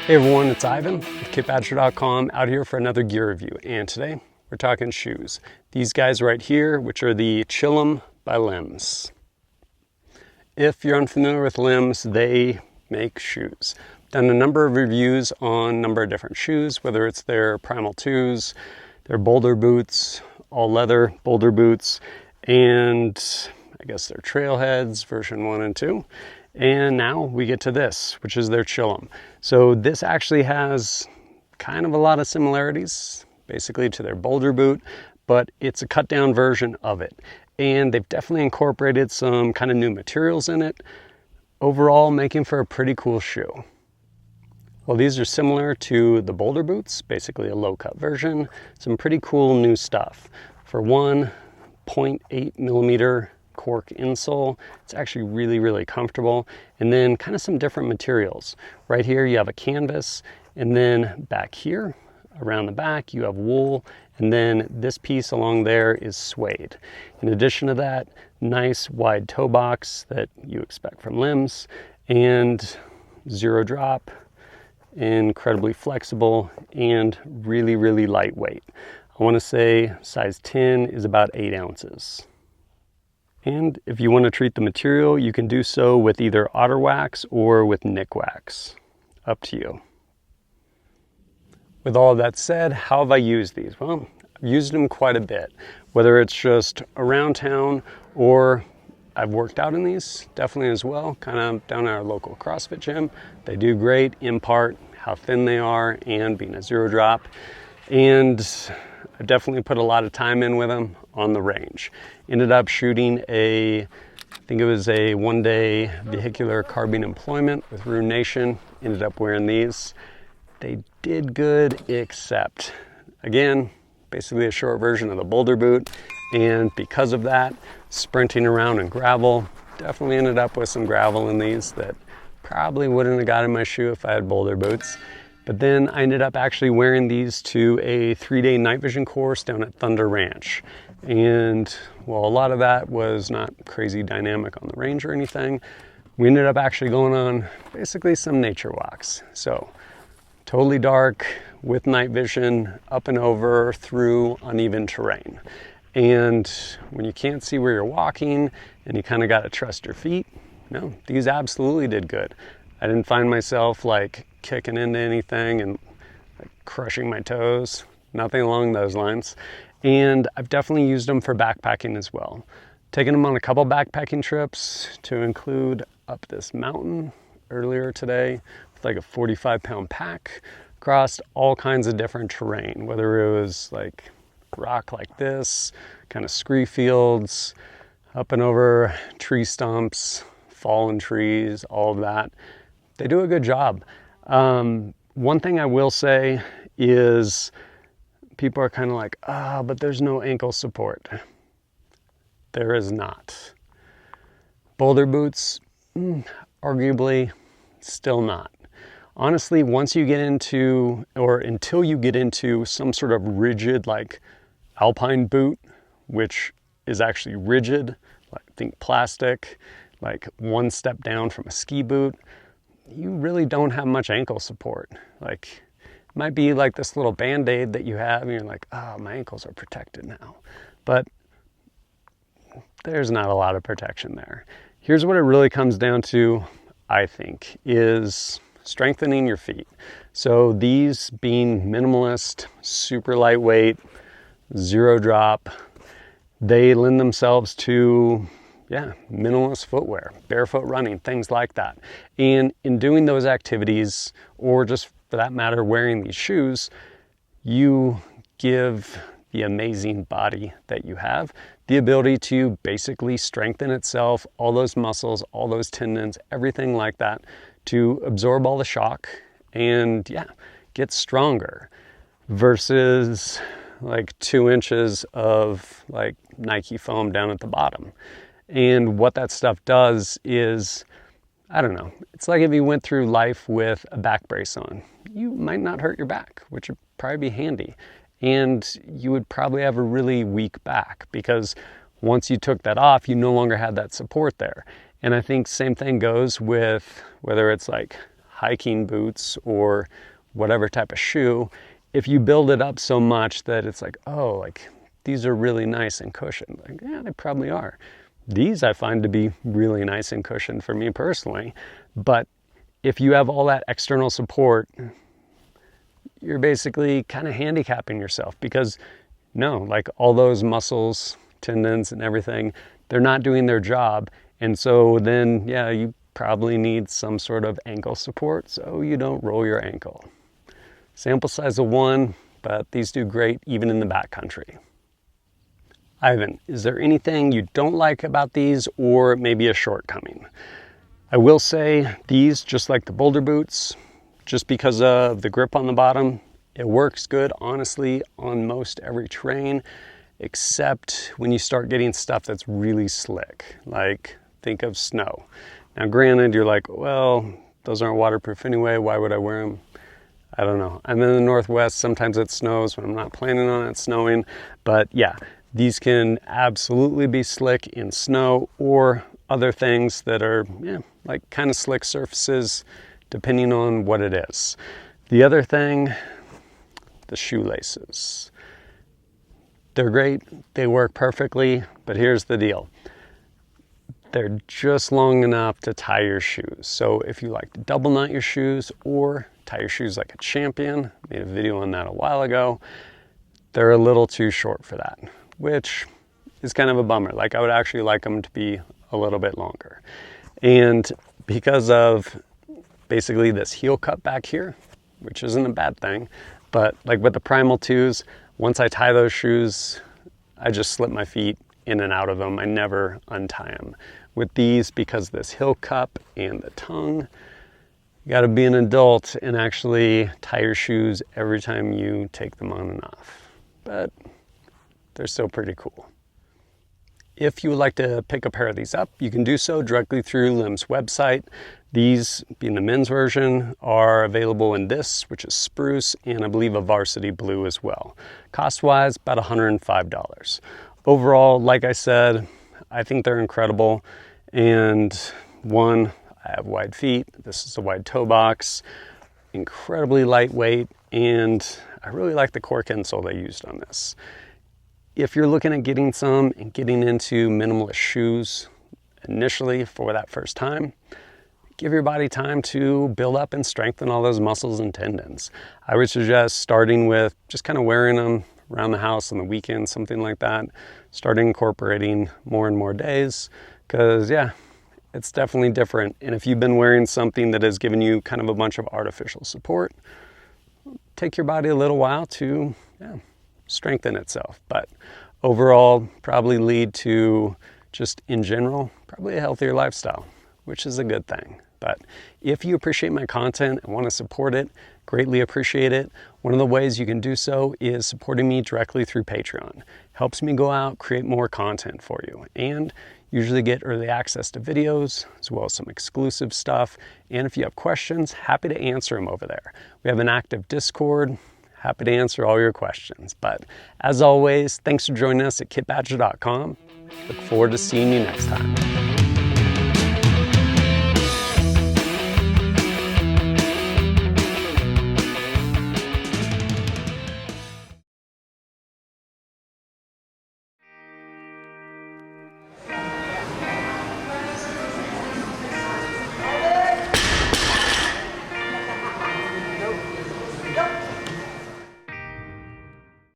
Hey everyone, it's Ivan with kitbadger.com out here for another gear review, and today we're talking shoes. These guys right here, which are the Chillum by Lems. If you're unfamiliar with Lems, they make shoes. Done a number of reviews on a number of different shoes, whether it's their Primal 2s, their boulder boots, all leather boulder boots, and I guess their Trailheads version 1 and 2. And now we get to this, which is their Chillum. So this actually has kind of a lot of similarities, basically to their boulder boot, but it's a cut down version of it. And they've definitely incorporated some kind of new materials in it, overall making for a pretty cool shoe. Well, these are similar to the boulder boots, basically a low cut version, some pretty cool new stuff. For one, 0.8 millimeter cork insole. It's actually really comfortable. And then kind of some different materials. Right here you have a canvas, and then back here around the back you have wool, and then this piece along there is suede. In addition to that, nice wide toe box that you expect from Lems, and zero drop, incredibly flexible, and really lightweight. I want to say size 10 is about 8 ounces. And if you want to treat the material, you can do so with either otter wax or with nick wax. Up to you. With all of that said, how have I used these? Well, I've used them quite a bit, whether it's just around town or I've worked out in these definitely as well, kind of down at our local CrossFit gym. They do great in part how thin they are and being a zero drop. And I've definitely put a lot of time in with them on the range. Ended up shooting I think it was a 1-day vehicular carbine employment with Rune Nation. Ended up wearing these. They did good, except, again, basically a short version of the boulder boot. And because of that, sprinting around in gravel, definitely ended up with some gravel in these that probably wouldn't have got in my shoe if I had boulder boots. But then I ended up actually wearing these to a 3-day night vision course down at Thunder Ranch. And while a lot of that was not crazy dynamic on the range or anything, we ended up actually going on basically some nature walks. So totally dark with night vision, up and over through uneven terrain. And when you can't see where you're walking and you kind of got to trust your feet, no, these absolutely did good. I didn't find myself like kicking into anything and like crushing my toes, nothing along those lines. And I've definitely used them for backpacking as well. Taken them on a couple backpacking trips to include up this mountain earlier today with like a 45-pound pack across all kinds of different terrain, whether it was like rock like this, kind of scree fields, up and over tree stumps, fallen trees, all of that. They do a good job. One thing I will say is people are kind of like, but there's no ankle support. There is not. Boulder boots, arguably still not. Honestly, once you get into, or until you get into some sort of rigid like alpine boot, which is actually rigid, like think plastic, like one step down from a ski boot, you really don't have much ankle support. Like, it might be like this little band-aid that you have and you're like, my ankles are protected now. But there's not a lot of protection there. Here's what it really comes down to, I think, is strengthening your feet. So these being minimalist, super lightweight, zero drop, they lend themselves to minimalist footwear, barefoot running, things like that. And in doing those activities, or just for that matter, wearing these shoes, you give the amazing body that you have the ability to basically strengthen itself, all those muscles, all those tendons, everything like that, to absorb all the shock and get stronger versus like 2 inches of like Nike foam down at the bottom. And what that stuff does is, I don't know, it's like if you went through life with a back brace on. You might not hurt your back, which would probably be handy. And you would probably have a really weak back because once you took that off, you no longer had that support there. And I think same thing goes with whether it's like hiking boots or whatever type of shoe, if you build it up so much that it's like, oh, like these are really nice and cushioned. Like, yeah, they probably are. These I find to be really nice and cushioned for me personally. But if you have all that external support, you're basically kind of handicapping yourself, because no, like all those muscles, tendons and everything, they're not doing their job. And so then, yeah, you probably need some sort of ankle support so you don't roll your ankle. Sample size of 1, but these do great even in the backcountry. Ivan, is there anything you don't like about these, or maybe a shortcoming? I will say these, just like the boulder boots, just because of the grip on the bottom, it works good, honestly, on most every terrain, except when you start getting stuff that's really slick, like think of snow. Now granted, you're like, well, those aren't waterproof anyway, why would I wear them? I don't know. I'm in the Northwest, sometimes it snows when I'm not planning on it snowing, but yeah, these can absolutely be slick in snow or other things that are, yeah, like kind of slick surfaces, depending on what it is. The other thing, the shoelaces. They're great, they work perfectly, but here's the deal. They're just long enough to tie your shoes. So if you like to double knot your shoes or tie your shoes like a champion, made a video on that a while ago, they're a little too short for that, which is kind of a bummer. Like I would actually like them to be a little bit longer. And because of basically this heel cut back here, which isn't a bad thing, but like with the Primal 2s, once I tie those shoes, I just slip my feet in and out of them. I never untie them. With these, because this heel cup and the tongue, you gotta be an adult and actually tie your shoes every time you take them on and off. But they're still pretty cool. If you would like to pick a pair of these up, you can do so directly through Lems' website. These, being the men's version, are available in this, which is spruce, and I believe a varsity blue as well. Cost-wise, about $105. Overall, like I said, I think they're incredible. And one, I have wide feet. This is a wide toe box, incredibly lightweight, and I really like the cork insole they used on this. If you're looking at getting some and getting into minimalist shoes initially for that first time, give your body time to build up and strengthen all those muscles and tendons. I would suggest starting with just kind of wearing them around the house on the weekend, something like that. Start incorporating more and more days, because yeah, it's definitely different. And if you've been wearing something that has given you kind of a bunch of artificial support, take your body a little while to strengthen itself. But overall, probably lead to just in general, probably a healthier lifestyle, which is a good thing. But if you appreciate my content and want to support it, greatly appreciate it. One of the ways you can do so is supporting me directly through Patreon. Helps me go out, create more content for you, and usually get early access to videos, as well as some exclusive stuff. And if you have questions, happy to answer them over there. We have an active Discord, happy to answer all your questions. But as always, thanks for joining us at kitbadger.com. Look forward to seeing you next time.